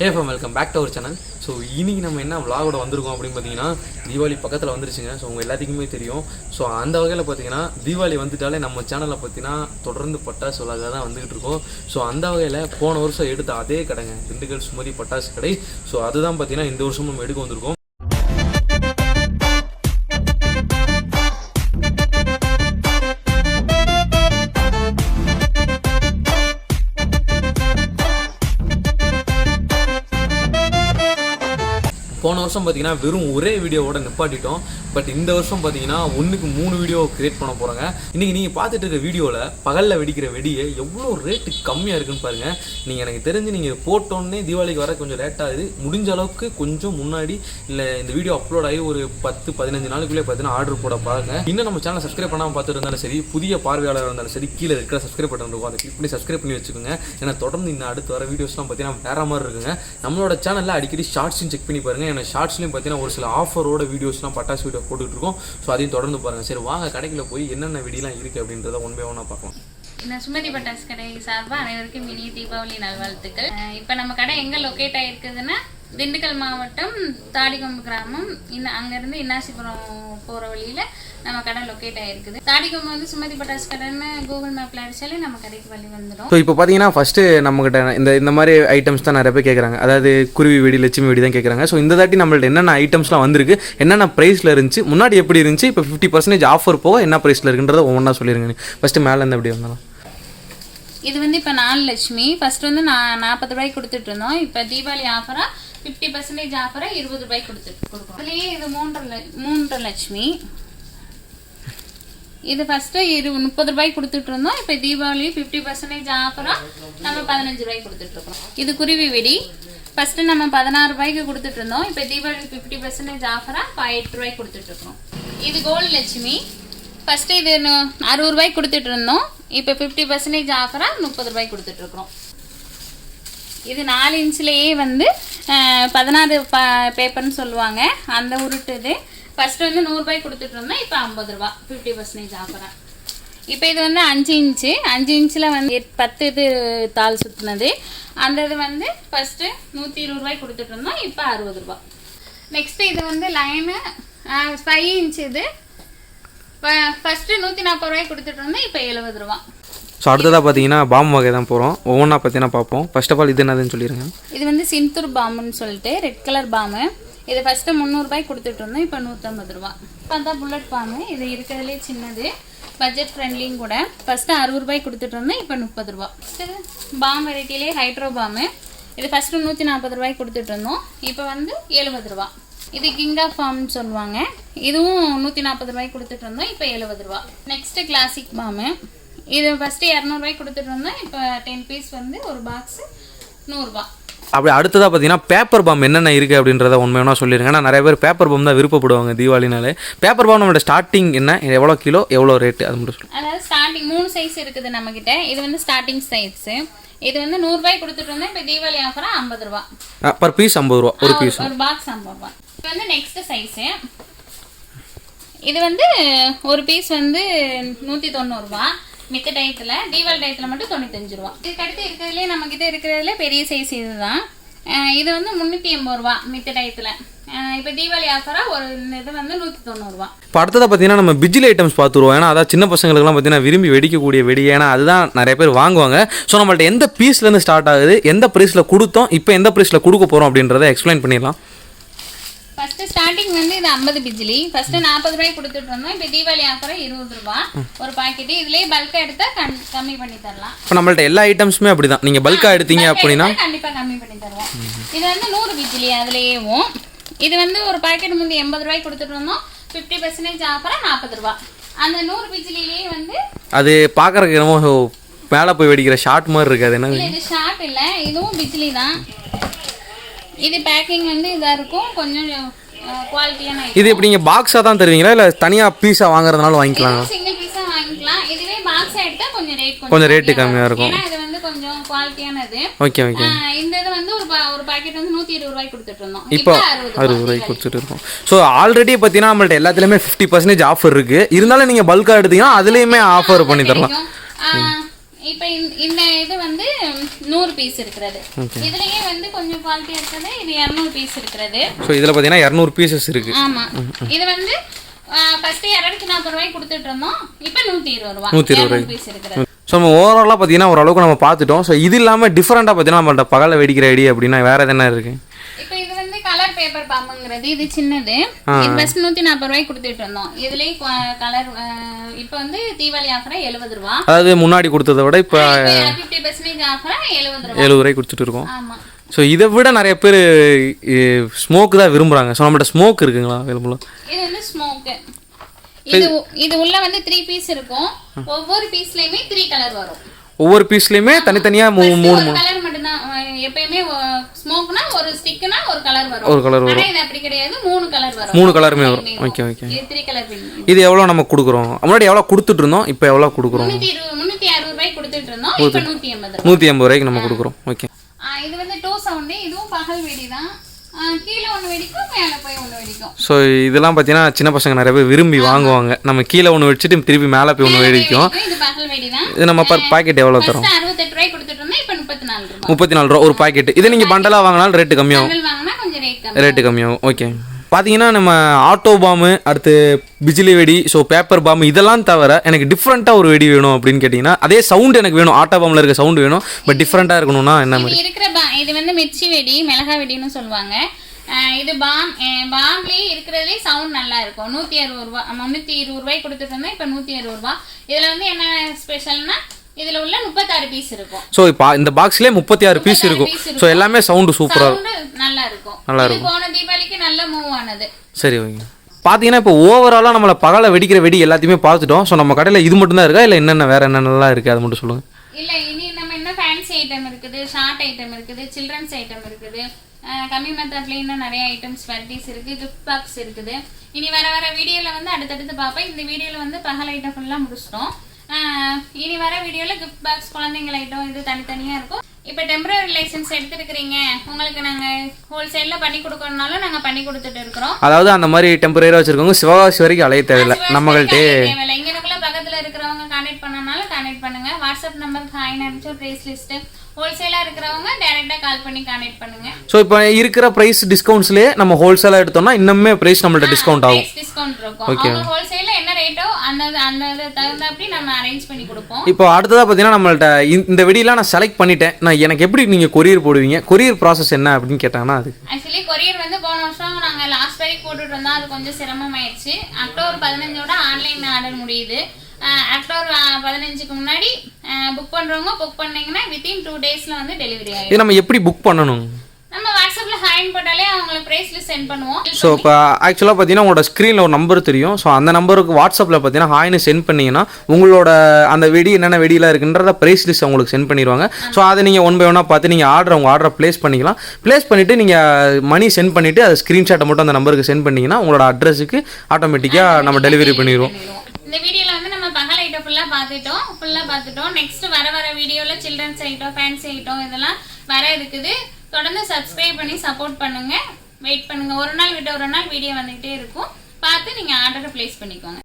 Hey fam, welcome back to our channel. So இன்றைக்கி நம்ம என்ன விளாகோட வந்திருக்கோம் அப்படின்னு பார்த்தீங்கன்னா தீபாவளி பக்கத்தில் வந்துருச்சுங்க. ஸோ உங்கள் எல்லாத்துக்குமே தெரியும். ஸோ அந்த வகையில் பார்த்தீங்கன்னா தீபாவளி வந்துட்டாலே நம்ம சேனலில் பார்த்தீங்கன்னா தொடர்ந்து பட்டாசு விளாக தான் வந்துக்கிட்டு இருக்கோம். ஸோ அந்த வகையில் போன வருஷம் எடுத்த அதே கடைங்க திண்டுக்கல் சுமதி பட்டாசு கடை. ஸோ அதுதான் பார்த்தீங்கன்னா இந்த வருஷம் நம்ம எடுக்க வந்திருக்கோம். போன வருஷம் பார்த்தீங்கன்னா வெறும் ஒரே வீடியோவோட நிப்பாட்டிட்டோம். பட் இந்த வருஷம் பார்த்தீங்கன்னா 1க்கு 3 வீடியோ கிரியேட் பண்ண போகிறாங்க. இன்றைக்கி நீங்கள் பார்த்துட்டு இருக்க வீடியோவில் பகலில் வெடிக்கிற வெடியை எவ்வளோ ரேட்டு கம்மியாக இருக்குன்னு பாருங்கள். நீங்கள் எனக்கு தெரிஞ்சு நீங்கள் போட்டோன்னே தீபாவளிக்கு வர கொஞ்சம் லேட் ஆகுது. முடிஞ்ச அளவுக்கு கொஞ்சம் முன்னாடி இல்லை இந்த வீடியோ அப்லோட் ஆகி ஒரு 10-15 நாளுக்குள்ளே பார்த்தீங்கன்னா ஆர்டர் போட பாருங்க. இன்னும் நம்ம சேனலை சப்ஸ்கிரைப் பண்ணாமல் பார்த்துட்டு இருந்தாலும் சரி, புதிய பார்வையாளர் இருந்தாலும் சரி, கீழே இருக்கிற சப்ஸ்கிரைப் பட்டன் இருக்கும், அதை கிளிக் பண்ணி சப்ஸ்கிரைப் பண்ணி வச்சுக்கோங்க. ஏன்னா தொடர்ந்து இந்த அடுத்து வர வீடியோஸ்லாம் பார்த்தீங்கன்னா வேறு மாதிரி இருக்குங்க. நம்மளோட சேனலில் அடிக்கடி ஷார்ட்ஸும் செக் பண்ணி பாருங்கள். ஏன்னா ஷார்ட்ஸ்லையும் பார்த்தீங்கன்னா ஒரு சில ஆஃபரோட வீடியோஸ்லாம் பட்டாசு வீடியோ போட்டுட்ருக்கோம். ஸோ அதையும் தொடர்ந்து பாருங்கள். சரி வாங்க கடைக்குள்ள போய் என்னென்ன வெடிலாம் இருக்குது அப்படின்றத ஒன் பை ஒன்னாக பார்க்கலாம். நான் சுமதி பட்டாசு கடை சார்பாக அனைவருக்கும் இனிய தீபாவளி நல்வாழ்த்துக்கள். இப்போ நம்ம கடை எங்கே லொக்கேட் ஆகிருக்குதுன்னா திண்டுக்கல் மாவட்டம் தாடிக்கொம்பு கிராமம். அங்கேருந்து இன்னாசிபுரம் போகிற வழியில் நம்ம கடை லொக்கேட் ஆகிருக்குது. தாடிக்கொம்பு வந்து சுமதி பட்டாசு கடைன்னு கூகுள் மேப்பில் அடித்தாலே நம்ம கடைக்கு வழி வந்துடும். ஸோ இப்போ பார்த்தீங்கன்னா ஃபஸ்ட்டு நம்மகிட்ட இந்த மாதிரி ஐட்டம்ஸ் தான் நிறைய பேர் கேட்குறாங்க. அதாவது குருவி வெடி, லட்சுமி வெடி தான் கேட்குறாங்க. ஸோ இந்த தாட்டி நம்மள்ட்ட என்னென்ன ஐட்டம்ஸ்லாம் வந்திருக்கு, என்னென்ன ப்ரைஸில் இருந்துச்சு, முன்னாடி எப்படி இருந்துச்சு, இப்போ 50% ஆஃபர் போக என்ன ப்ரைஸில் இருக்குன்றதை ஒவ்வொன்றா சொல்லிடுங்க. ஃபஸ்ட்டு மேலே இருந்து எப்படி வந்தாலும் இது வந்து இப்போ 4 லட்சுமி. ஃபர்ஸ்ட் வந்து 40 ரூபாய்க்கு கொடுத்துட்டு இருந்தோம். இப்போ தீபாவளி ஆஃபராக 50% ஆஃபராக 20 ரூபாய்க்கு கொடுக்குறோம். இதுலேயே இது 3 லட்சுமி. இது ஃபர்ஸ்ட்டு 30 ரூபாய்க்கு கொடுத்துட்டு இருந்தோம். இப்போ தீபாவளி 50% ஆஃபராக நம்ம 15 ரூபாய்க்கு கொடுத்துட்ருக்கோம். இது குருவி வெடி. ஃபர்ஸ்ட்டு நம்ம 16 ரூபாய்க்கு கொடுத்துட்டு இருந்தோம். இப்போ தீபாவளி 50% ஆஃபராக 8 ரூபாய்க்கு கொடுத்துட்ருக்கோம். இது கோல்டு லட்சுமி. ஃபஸ்ட்டு இது 60 ரூபாய்க்கு கொடுத்துட்டு இருந்தோம். இப்போ 50% ஆஃபராக 30 ரூபாய்க்கு கொடுத்துட்ருக்குறோம். இது 4 இன்ச்லேயே வந்து 16 பேப்பர்னு சொல்லுவாங்க, அந்த உருட்டு. இது ஃபஸ்ட்டு வந்து 100 ரூபாய்க்கு கொடுத்துட்டு இருந்தோம். இப்போ 50 ரூபா 50% ஆஃபராக. இப்போ இது வந்து 5 இன்ச்சில் வந்து 10 இது தாள் சுற்றுனது. அந்த இது வந்து ஃபஸ்ட்டு 120 ரூபாய்க்கு கொடுத்துட்டு இருந்தோம். இப்போ 60 ரூபா. நெக்ஸ்ட்டு இது வந்து லைனு 5 இன்ச். இது ஃபஸ்ட்டு 140 ரூபாய்க்கு கொடுத்துட்டு இருந்தோம். இப்போ 70 ரூபா. ஸோ அடுத்ததாக பார்த்தீங்கன்னா பாம் வகை தான் போகிறோம். ஒவ்வொன்றா பார்த்தீங்கன்னா பார்ப்போம். ஃபர்ஸ்ட் ஆஃப் ஆல் இது என்னதுன்னு சொல்லிடுங்க. இது வந்து சிந்தூர் பாம்புன்னு சொல்லிட்டு ரெட் கலர் பாம்பு. இது ஃபஸ்ட்டு 300 ரூபாய்க்கு கொடுத்துட்டு இருந்தோம். இப்போ 150 ரூபா. இப்போ தான் புல்லட் பாம்பு. இது இருக்கிறதுலே சின்னது, பட்ஜெட் ஃப்ரெண்ட்லியும் கூட. ஃபஸ்ட்டு 60 ரூபாய்க்கு கொடுத்துட்டு இருந்தோம். இப்போ 30 ரூபா. இது பாம் வெரைட்டிலே ஹைட்ரோ பாம்பு. இது ஃபஸ்ட்டு 140 ரூபாய்க்கு கொடுத்துட்டு இருந்தோம். இப்போ வந்து 70 ரூபா. இது கிங் ஆஃப் பாம்னு சொல்லுவாங்க. இதுவும் 140 ரூபாய்க்கு கொடுத்துட்டு இருந்தோம். இப்போ 70 ரூபா. நெக்ஸ்ட்டு கிளாசிக் பாம்பு. இது ஃபஸ்ட்டு 200 ரூபாய்க்கு கொடுத்துட்டு இருந்தோம். இப்போ 10 பீஸ் வந்து ஒரு பாக்ஸு 100 ரூபா. அப்படி அடுத்ததாக பார்த்தீங்கன்னா பேப்பர் பாம் என்னென்ன இருக்குது அப்படின்றத உண்மையான சொல்லிடுங்க. ஏன்னா நிறைய பேர் பேப்பர் பாம் தான் விருப்பப்படுவாங்க தீபாவளினாலே. பேப்பர் பாம் நம்மளோட ஸ்டார்டிங் என்ன, எவ்வளோ கிலோ, எவ்வளோ ரேட்டு, அது மட்டும் சொல்லுங்கள். அதாவது ஸ்டார்டிங் 3 சைஸ் இருக்குது நம்மக்கிட்ட. இது வந்து ஸ்டார்டிங் சைஸு. இது வந்து 100 ரூபாய்க்கு கொடுத்துட்டு இருந்தோம். இப்போ தீபாவளி ஆஃபராக 50 ரூபா. பர் பீஸ் 50 ரூபா. ஒரு பீஸ், ஒரு பாக்ஸ் 50 ரூபா. இது வந்து நெக்ஸ்ட் சைஸு. இது வந்து ஒரு பீஸ் வந்து 190 ரூபா. மித்த டயத்தில், தீபாவளி டயத்தில் மட்டும் 95 ரூபா. இதுக்கு அடுத்து இருக்கிறதுலே நம்மக்கிட்ட இருக்கிறதுல பெரிய சைஸ் இதுதான். இது வந்து 380 ரூபா மித்த டயத்தில். இப்போ தீபாவளி ஆஃபராக ஒரு இது வந்து 190 ரூபா. இப்போ அடுத்ததாக பார்த்தீங்கன்னா நம்ம பிஜிலி ஐட்டம்ஸ் பார்த்துருவோம். ஏன்னா அதான் சின்ன பசங்களுக்குலாம் பார்த்தீங்கன்னா விரும்பி வெடிக்கக்கூடிய வெடி. ஏன்னா அதுதான் நிறைய பேர் வாங்குவாங்க. ஸோ நம்மள்ட்ட எந்த பீஸ்லேருந்து ஸ்டார்ட் ஆகுது, எந்த ப்ரைஸில் கொடுத்தோம், இப்போ எந்த ப்ரைஸில் கொடுக்க போகிறோம் அப்படின்றத எக்ஸ்பிளைன் பண்ணிடலாம். ஃபஸ்ட்டு ஸ்டார்டிங் வந்து இது 50 பிஜிலி. ஃபஸ்ட்டு 40 ரூபாய்க்கு கொடுத்துட்டு இருந்தோம். இப்போ தீபாவளி ஆஃபராக 20 ரூபா ஒரு பாக்கெட்டு. இதுலேயே பல்காக எடுத்தால் கம்மி பண்ணி தரலாம். இப்போ நம்மள்ட்ட எல்லா ஐட்டம்ஸுமே அப்படி தான். நீங்கள் பல்காக எடுத்தீங்க அப்படின்னா கண்டிப்பாக கம்மி பண்ணி தருவோம். இது வந்து 100 பிஜிலி. அதுலேயும் இது வந்து ஒரு பாக்கெட் முந்தி 80 ரூபாய்க்கு கொடுத்துட்டு இருந்தோம். 50% ஆஃபராக 40 ரூபா. அந்த 100 பிஜிலிலேயே வந்து அது பார்க்குறதுக்கு என்னமோ மேலே போய் வெடிக்கிற ஷார்ட் மாதிரி இருக்காது. என்ன இது ஷார்ட் இல்லை, இதுவும் பிஜிலி தான். இது பேக்கிங் வந்து இதாக இருக்கும், கொஞ்சம் குவாலிட்டியான. இது எப்படி நீங்கள் பாக்ஸாக தான் தருவீங்களா, இல்லை தனியாக பீஸாக வாங்குறதுனால வாங்கிக்கலாம்? சிங்கிள் பீஸாக வாங்கிக்கலாம். இதுவே பாக்ஸாக எடுத்தால் கொஞ்சம் ரேட்டு கம்மியாக இருக்கும். ஏன்னா இது வந்து கொஞ்சம் குவாலிட்டியானது. Okay okay. இந்த இது வந்து ஒரு பாக்கெட் வந்து 120 ரூபாய்க்கு கொடுத்துட்டு இருந்தோம். இப்போ 60 ரூபாய்க்கு கொடுத்துட்டு இருக்கோம். ஸோ ஆல்ரெடி பார்த்தீங்கன்னா நம்மள்ட்ட எல்லாத்துலேயுமே 50% ஆஃபர் இருக்குது. இருந்தாலும் நீங்கள் பல்காக எடுத்தீங்கன்னா அதுலேயுமே ஆஃபர் பண்ணி தரலாம். இப்போ இந்த இது வந்து 100 பீஸ் இருக்கிறது. இதுலயே வந்து கொஞ்சம் குவாலிட்டியா இருக்கிறது இது 200 பீஸ் இருக்கிறது. ஸோ இதில் பார்த்தீங்கன்னா 200 பீசஸ் இருக்கு. ஆமா, இது வந்து ஃபர்ஸ்ட் 240 ரூபாய்க்கு கொடுத்துட்டு இருந்தோம், இப்போ 120 ரூபாய் 120 பீஸ் இருக்கிறது. ஸோ நம்ம ஓவராலாக பார்த்தீங்கன்னா ஓரளவுக்கு நம்ம பார்த்துட்டோம். ஸோ இது இல்லாமல் டிஃப்ரெண்ட்டாக பார்த்தீங்கன்னா நம்மள்ட்ட பகலில் வெடிக்கிற ஐடியா அப்படின்னா வேறு எதுனா இருக்குது? இப்போ இது வந்து கலர் பேப்பர் பாம்புங்கிறது இது சின்னது. இது ஃபர்ஸ்ட் 140 ரூபாய்க்கு கொடுத்துட்டு இருந்தோம். இதுலேயே கலர் இப்போ வந்து தீபாவளி ஆஃபரா 70 ரூபா. அதாவது முன்னாடி கொடுத்ததை விட இப்போ 50% ஆஃபரா 70 ரூபாய் கொடுத்துட்டு இருக்கோம். ஆமா. ஸோ இதை விட நிறைய பேர் ஸ்மோக் தான் விரும்புகிறாங்க. ஸோ நம்மள்ட்ட ஸ்மோக் இருக்குங்களா அவைலபிளா? இது வந்து ஸ்மோக்கு. இது உள்ள வந்து 3 பீஸ் இருக்கும். ஒவ்வொரு பீஸ்லயுமே 3 கலர் வரும். ஒவ்வொரு பீஸ்லயுமே தனித்தனியா 3 கலர் மட்டும் தான். எப்பவுமே ஸ்மோக்னா ஒரு ஸ்டிக்னா ஒரு கலர் வரும். ஒரு கலர் வரும். ஆனா இது அப்படி கிடையாது, 3 கலர் வரும். 3 கலருமே வரும். Okay okay. இது 3 கலர் பின். இது எவ்வளவு நம்ம கொடுக்குறோம்? முன்னாடி எவ்வளவு கொடுத்துட்டு இருந்தோம், இப்போ எவ்வளவு கொடுக்குறோம்? 360 ரூபாய் கொடுத்துட்டு இருந்தோம், இப்போ 180 ரூபாய்க்கு நம்ம கொடுக்குறோம். ஓகே. இது வந்து 2 சவுண்ட். இதுவும் பகல் வெடி தான். கீழே ஒன்று வெடிக்கும், மேலே போய் ஒன்று வெடிக்கும். ஸோ இதெல்லாம் பார்த்தீங்கன்னா சின்ன பசங்க நிறைய பேர் விரும்பி வாங்குவாங்க. நம்ம கீழே ஒன்று வச்சுட்டு திருப்பி மேலே போய் ஒன்று வெடிக்கும். இது பகல் வெடி தான். இது நம்ம பர் பாக்கெட் எவ்வளோ தரும்? 68 ரூபாய் கொடுத்துட்டு இருந்தோம், இப்போ 34 ரூபாய். 34 ரூபா ஒரு பாக்கெட். இதை நீங்கள் பண்டலாக வாங்கினாலும் ரேட்டு கம்மியாகும். பண்டல் வாங்கினா கொஞ்சம் ரேட் ரேட்டு கம்மியாகும். ஓகே. பார்த்தீங்கன்னா நம்ம ஆட்டோ பாம்பு, அடுத்து பிஜிலி வெடி, ஸோ பேப்பர் பாம்பு இதெல்லாம் தவிர எனக்கு டிஃப்ரெண்ட்டாக ஒரு வெடி வேணும் அப்படின்னு கேட்டிங்கன்னா அதே சவுண்டு எனக்கு வேணும். ஆட்டோ பாம்பில் இருக்க சவுண்டு வேணும், பட் டிஃப்ரெண்ட்டாக இருக்கணும்னா என்ன மாதிரி? இது வந்து மிர்ச்சி வெடி, மிளகா வெடின்னு சொல்லுவாங்க. இது பாம்லேயே இருக்கிறதுலே சவுண்ட் நல்லா இருக்கும். 160 ரூபா 320 ரூபாய் கொடுத்துட்டு இருந்தோம், இப்போ 160 ரூபா. இதில் வந்து என்ன ஸ்பெஷல்னா இதுல உள்ள 36 பீஸ் இருக்கும். சோ இப்போ இந்த பாக்ஸ்லயே 36 பீஸ் இருக்கும். சோ எல்லாமே சவுண்ட் சூப்பரா இருக்கும். நல்லா இருக்கும். இது போன தீபாவளிக்கு நல்ல மூவ் ஆனது. சரி ஓகே. பாத்தீங்கன்னா இப்போ ஓவராலா நம்மள பகல வெடிக்கிற வெடி எல்லாத்தையுமே பார்த்துட்டோம். சோ நம்ம கடையில இது மட்டும் தான் இருக்கா இல்ல என்னென்ன வேற என்னென்னலாம் இருக்கு அது மட்டும் சொல்லுங்க. இல்ல இனி நம்ம என்ன ஃபேன்சி ஐட்டம் இருக்குது, ஷார்ட் ஐட்டம் இருக்குது, சில்ட்ரன்ஸ் ஐட்டம் இருக்குது, கம்மி மெத்தட்ல இன்னும் நிறைய ஐட்டம்ஸ் வெரைட்டிஸ் இருக்கு, கிஃப்ட் பாக்ஸ் இருக்குது. இனி வர வீடியோல வந்து அடுத்தடுத்து பார்ப்போம். இந்த வீடியோல வந்து பகல் ஐட்டம் ஃபுல்லா முடிச்சிட்டோம். இனி வர வீடியோல கிஃப்ட் பாக்ஸ், குழந்தைங்க ஐட்டம் இது தனித்தனியா இருக்கும். இப்போ டெம்பரரி லைசன்ஸ் எடுத்துருக்கீங்க, உங்களுக்கு நாங்க ஹோல்சேல்ல பண்ணி கொடுக்கறனாலும் நாங்க பண்ணி கொடுத்துட்டு இருக்கிறோம். அதாவது அந்த மாதிரி டெம்பரரியா வச்சிருக்கவங்க சிவகாசி வரைக்கும் அலைய தேவையில்லை, நம்மகிட்ட இங்கனக்குள்ள பக்கத்துல இருக்கிறவங்க கான்டாக்ட் பண்ணனாலும் கான்டாக்ட் பண்ணுங்க. வாட்ஸ்அப் நம்பருக்கு ஹாய்னு அனுப்பிச்சு பிரைஸ் லிஸ்ட். ஹோல்சேலா இருக்கிறவங்க டைரக்டா கால் பண்ணி கான்டாக்ட் பண்ணுங்க. சோ இப்போ இருக்கிற பிரைஸ் டிஸ்கவுண்ட்ஸ்லயே நம்ம ஹோல்சேலா எடுத்தோம்னா இன்னுமே பிரைஸ் நம்மள்ட்ட டிஸ்கவுண்ட் ஆகும். டிஸ்கவுண்ட் இருக்கும். அவங்க ஹோல்சேல்ல என்ன ரேட்டோ அந்த தகுந்தாப்படி நம்ம அரேஞ்ச் பண்ணி கொடுப்போம். இப்போ அடுத்ததா பாத்தீங்கன்னா நம்மள்ட்ட இந்த வெடியெல்லாம் நான் செலக்ட் பண்ணிட்டேன். நான் எனக்கு எப்படி நீங்க கொரியர் போடுவீங்க, கொரியர் ப்ராசஸ் என்ன அப்படின்னு கேட்டாங்கன்னா அது ஆக்சுவலி கொரியர் வந்து போன வருஷம் நாங்க லாஸ்ட் வரைக்கும் போட்டுட்டு இருந்தோம். அது கொஞ்சம் சிரமமாயிடுச்சு. அக்டோபர் 15ஓட ஆன்லைன் ஆர்டர் முடியுது. அக்டோபர் 15க்கு முன்னாடி புக் பண்றவங்க புக் பண்ணீங்கன்னா வித்தின் 2 டேஸ்ல வந்து டெலிவரி ஆயிடும். நம்ம எப்படி புக் பண்ணணும்? நம்ம வாட்ஸ்அப்ல ஹாய்னு போட்டாலே அவங்களுக்கு பிரைஸ் லிஸ்ட் சென்ட் பண்ணுவோம். ஸோ இப்போ ஆக்சுவலாக பார்த்தீங்கன்னா உங்களோட ஸ்க்ரீனில் ஒரு நம்பர் தெரியும். ஸோ அந்த நம்பருக்கு வாட்ஸ்அப்பில் பார்த்தீங்கன்னா ஹாய்னு சென்ட் பண்ணிங்கன்னா உங்களோட அந்த வெடி என்னென்ன வெடியில் இருக்குன்றத ப்ரைஸ் லிஸ்ட் உங்களுக்கு சென்ட் பண்ணிடுவாங்க. ஸோ அதை நீங்கள் 1 by 1 பார்த்து நீங்கள் உங்கள் ஆர்டரை ப்ளேஸ் பண்ணிக்கலாம். ப்ளேஸ் பண்ணிவிட்டு நீங்கள் மணி சென்ட் பண்ணிவிட்டு அது ஸ்க்ரீன்ஷாட்டை மட்டும் அந்த நம்பருக்கு சென்ட் பண்ணிங்கன்னா உங்களோட அட்ரஸுக்கு ஆட்டோமேட்டிக்காக நம்ம டெலிவரி பண்ணிடுவோம். இந்த வீடியோவில் வந்து நம்ம பகல் ஐட்டம் ஃபுல்லாக பார்த்துட்டோம். நெக்ஸ்ட் வர வீடியோவில் சில்ட்ரன்ஸ் ஐட்டம், ஃபேன்சி ஐட்டம் இதெல்லாம் வர இருக்குது. தொடர்ந்து சப்ஸ்கிரைப் பண்ணி சப்போர்ட் பண்ணுங்க. வெயிட் பண்ணுங்க. ஒரு நாள் விட்டு ஒரு நாள் வீடியோ வந்துகிட்டே இருக்கும். பார்த்து நீங்கள் ஆர்டரை ப்ளேஸ் பண்ணிக்கோங்க.